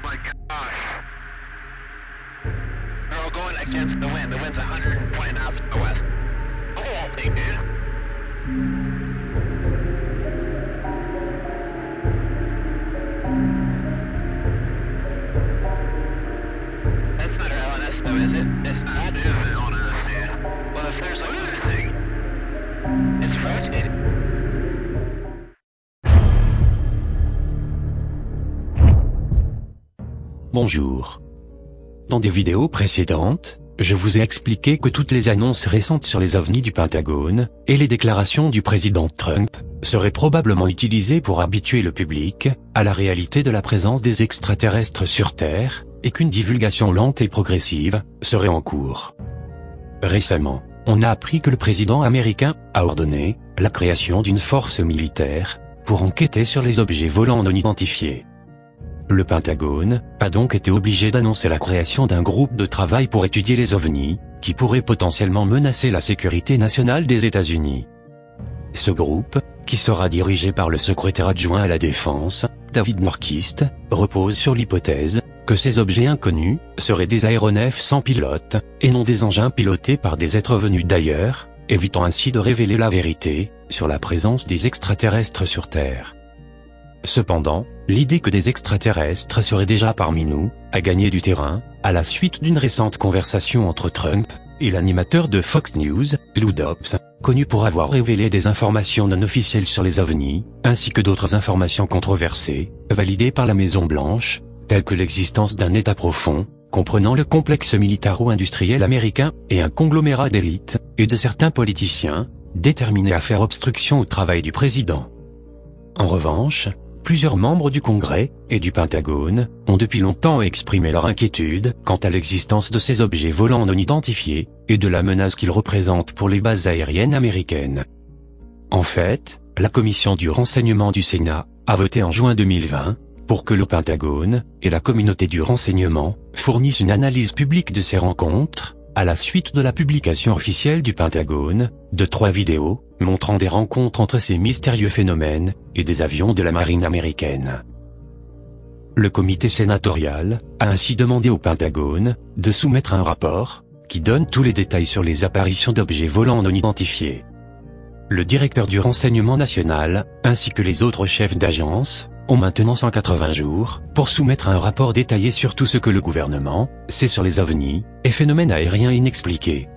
My gosh. They're all going against the wind. The wind's 120 knots to the west. Look at that thing, dude. That's not our LNS though, is it? It's not. That is our LNS, dude. Well, if there's another thing, it's rotating. Bonjour. Dans des vidéos précédentes, je vous ai expliqué que toutes les annonces récentes sur les ovnis du Pentagone, et les déclarations du président Trump, seraient probablement utilisées pour habituer le public à la réalité de la présence des extraterrestres sur Terre, et qu'une divulgation lente et progressive serait en cours. Récemment, on a appris que le président américain a ordonné la création d'une force militaire pour enquêter sur les objets volants non identifiés. Le Pentagone a donc été obligé d'annoncer la création d'un groupe de travail pour étudier les ovnis, qui pourraient potentiellement menacer la sécurité nationale des États-Unis. Ce groupe, qui sera dirigé par le secrétaire adjoint à la Défense, David Norquist, repose sur l'hypothèse que ces objets inconnus seraient des aéronefs sans pilote, et non des engins pilotés par des êtres venus d'ailleurs, évitant ainsi de révéler la vérité sur la présence des extraterrestres sur Terre. Cependant, l'idée que des extraterrestres seraient déjà parmi nous a gagné du terrain, à la suite d'une récente conversation entre Trump et l'animateur de Fox News, Lou Dobbs, connu pour avoir révélé des informations non officielles sur les ovnis, ainsi que d'autres informations controversées, validées par la Maison-Blanche, telles que l'existence d'un État profond, comprenant le complexe militaro-industriel américain et un conglomérat d'élite, et de certains politiciens, déterminés à faire obstruction au travail du président. En revanche, plusieurs membres du Congrès et du Pentagone ont depuis longtemps exprimé leur inquiétude quant à l'existence de ces objets volants non identifiés et de la menace qu'ils représentent pour les bases aériennes américaines. En fait, la commission du renseignement du Sénat a voté en juin 2020 pour que le Pentagone et la communauté du renseignement fournissent une analyse publique de ces rencontres, à la suite de la publication officielle du Pentagone de 3 vidéos montrant des rencontres entre ces mystérieux phénomènes et des avions de la marine américaine. Le comité sénatorial a ainsi demandé au Pentagone de soumettre un rapport qui donne tous les détails sur les apparitions d'objets volants non identifiés. Le directeur du renseignement national, ainsi que les autres chefs d'agence, ont maintenant 180 jours pour soumettre un rapport détaillé sur tout ce que le gouvernement sait sur les ovnis et phénomènes aériens inexpliqués.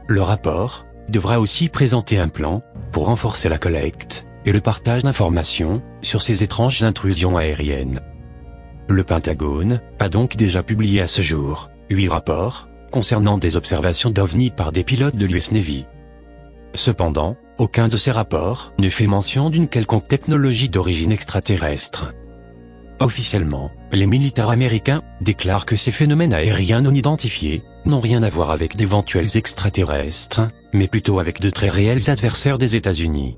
Le rapport devra aussi présenter un plan pour renforcer la collecte et le partage d'informations sur ces étranges intrusions aériennes. Le Pentagone a donc déjà publié à ce jour 8 rapports concernant des observations d'ovnis par des pilotes de l'US Navy. Cependant, aucun de ces rapports ne fait mention d'une quelconque technologie d'origine extraterrestre. Officiellement, les militaires américains déclarent que ces phénomènes aériens non identifiés n'ont rien à voir avec d'éventuels extraterrestres, mais plutôt avec de très réels adversaires des États-Unis.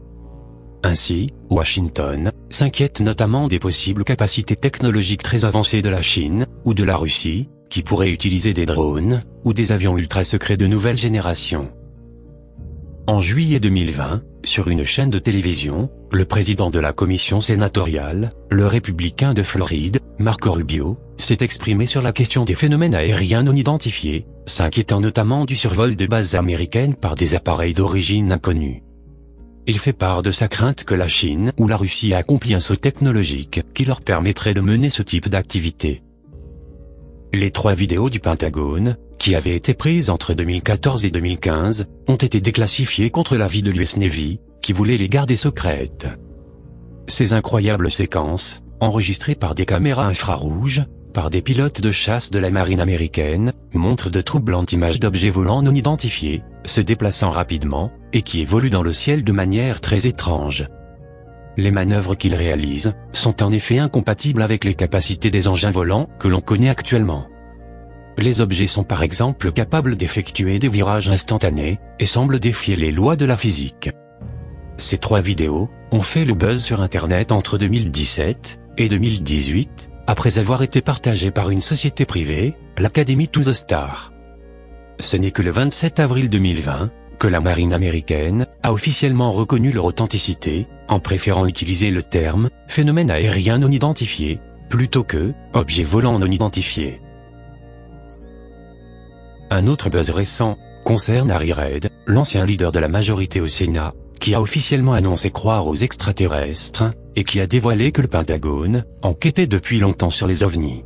Ainsi, Washington s'inquiète notamment des possibles capacités technologiques très avancées de la Chine ou de la Russie, qui pourraient utiliser des drones ou des avions ultra secrets de nouvelle génération. En juillet 2020, sur une chaîne de télévision, le président de la commission sénatoriale, le républicain de Floride, Marco Rubio, s'est exprimé sur la question des phénomènes aériens non identifiés, s'inquiétant notamment du survol de bases américaines par des appareils d'origine inconnue. Il fait part de sa crainte que la Chine ou la Russie ait accompli un saut technologique qui leur permettrait de mener ce type d'activité. Les 3 vidéos du Pentagone, qui avaient été prises entre 2014 et 2015, ont été déclassifiées contre l'avis de l'US Navy, qui voulait les garder secrètes. Ces incroyables séquences, enregistrées par des caméras infrarouges, par des pilotes de chasse de la marine américaine, montrent de troublantes images d'objets volants non identifiés, se déplaçant rapidement, et qui évoluent dans le ciel de manière très étrange. Les manœuvres qu'ils réalisent sont en effet incompatibles avec les capacités des engins volants que l'on connaît actuellement. Les objets sont par exemple capables d'effectuer des virages instantanés, et semblent défier les lois de la physique. Ces 3 vidéos ont fait le buzz sur Internet entre 2017 et 2018, après avoir été partagées par une société privée, l'Academy to the Star. Ce n'est que le 27 avril 2020, que la marine américaine a officiellement reconnu leur authenticité, en préférant utiliser le terme « phénomène aérien non identifié », plutôt que « objet volant non identifié ». Un autre buzz récent concerne Harry Reid, l'ancien leader de la majorité au Sénat, qui a officiellement annoncé croire aux extraterrestres, et qui a dévoilé que le Pentagone enquêtait depuis longtemps sur les ovnis.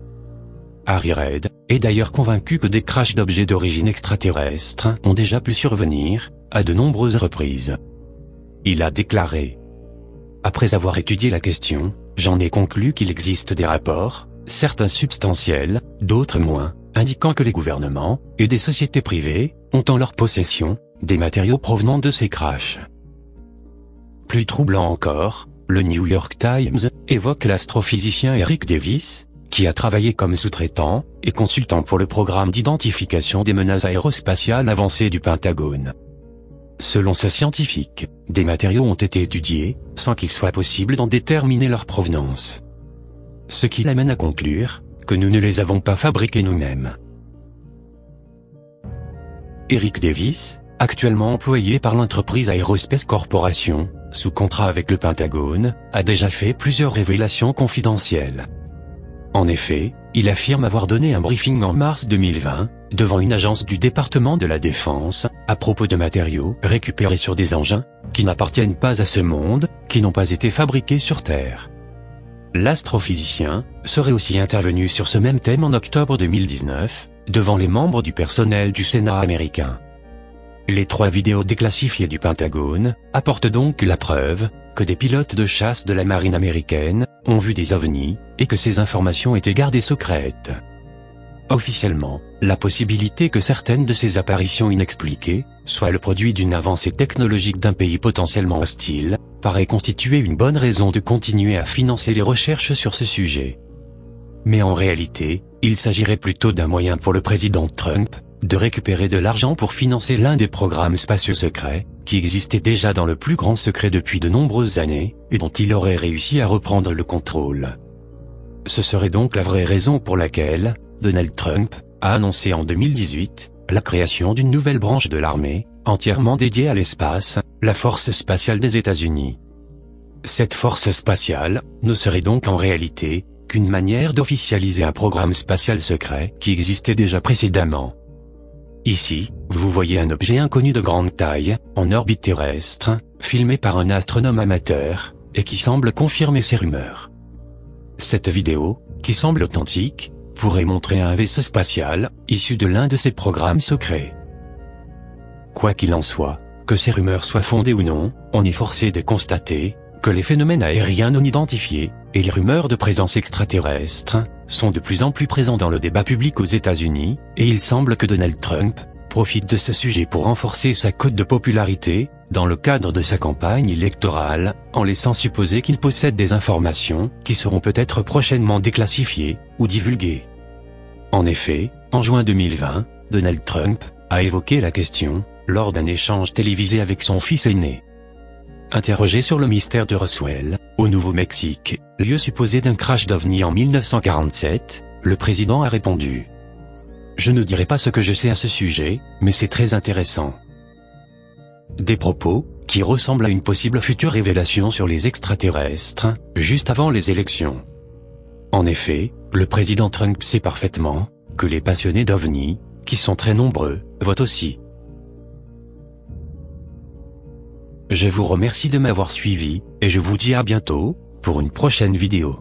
Harry Reid est d'ailleurs convaincu que des crashs d'objets d'origine extraterrestre ont déjà pu survenir, à de nombreuses reprises. Il a déclaré : « Après avoir étudié la question, j'en ai conclu qu'il existe des rapports, certains substantiels, d'autres moins, indiquant que les gouvernements et des sociétés privées ont en leur possession des matériaux provenant de ces crashs. » Plus troublant encore, le New York Times évoque l'astrophysicien Eric Davis, qui a travaillé comme sous-traitant et consultant pour le programme d'identification des menaces aérospatiales avancées du Pentagone. Selon ce scientifique, des matériaux ont été étudiés, sans qu'il soit possible d'en déterminer leur provenance. Ce qui l'amène à conclure que nous ne les avons pas fabriqués nous-mêmes. Eric Davis, actuellement employé par l'entreprise Aerospace Corporation, sous contrat avec le Pentagone, a déjà fait plusieurs révélations confidentielles. En effet, il affirme avoir donné un briefing en mars 2020, devant une agence du département de la Défense, à propos de matériaux récupérés sur des engins, qui n'appartiennent pas à ce monde, qui n'ont pas été fabriqués sur Terre. L'astrophysicien serait aussi intervenu sur ce même thème en octobre 2019, devant les membres du personnel du Sénat américain. Les 3 vidéos déclassifiées du Pentagone apportent donc la preuve que des pilotes de chasse de la marine américaine ont vu des ovnis, et que ces informations étaient gardées secrètes. Officiellement, la possibilité que certaines de ces apparitions inexpliquées soient le produit d'une avancée technologique d'un pays potentiellement hostile, paraît constituer une bonne raison de continuer à financer les recherches sur ce sujet. Mais en réalité, il s'agirait plutôt d'un moyen pour le président Trump de récupérer de l'argent pour financer l'un des programmes spatiaux secrets, qui existait déjà dans le plus grand secret depuis de nombreuses années, et dont il aurait réussi à reprendre le contrôle. Ce serait donc la vraie raison pour laquelle Donald Trump a annoncé en 2018 la création d'une nouvelle branche de l'armée, entièrement dédiée à l'espace, la Force spatiale des États-Unis. Cette force spatiale ne serait donc en réalité qu'une manière d'officialiser un programme spatial secret qui existait déjà précédemment. Ici, vous voyez un objet inconnu de grande taille, en orbite terrestre, filmé par un astronome amateur, et qui semble confirmer ces rumeurs. Cette vidéo, qui semble authentique, pourrait montrer un vaisseau spatial, issu de l'un de ces programmes secrets. Quoi qu'il en soit, que ces rumeurs soient fondées ou non, on est forcé de constater que les phénomènes aériens non identifiés, et les rumeurs de présence extraterrestre, sont de plus en plus présents dans le débat public aux États-Unis, et il semble que Donald Trump profite de ce sujet pour renforcer sa cote de popularité, dans le cadre de sa campagne électorale, en laissant supposer qu'il possède des informations qui seront peut-être prochainement déclassifiées ou divulguées. En effet, en juin 2020, Donald Trump a évoqué la question lors d'un échange télévisé avec son fils aîné. Interrogé sur le mystère de Roswell, au Nouveau-Mexique, lieu supposé d'un crash d'OVNI en 1947, le président a répondu : « Je ne dirai pas ce que je sais à ce sujet, mais c'est très intéressant. » Des propos qui ressemblent à une possible future révélation sur les extraterrestres, juste avant les élections. En effet, le président Trump sait parfaitement que les passionnés d'OVNI, qui sont très nombreux, votent aussi. Je vous remercie de m'avoir suivi, et je vous dis à bientôt, pour une prochaine vidéo.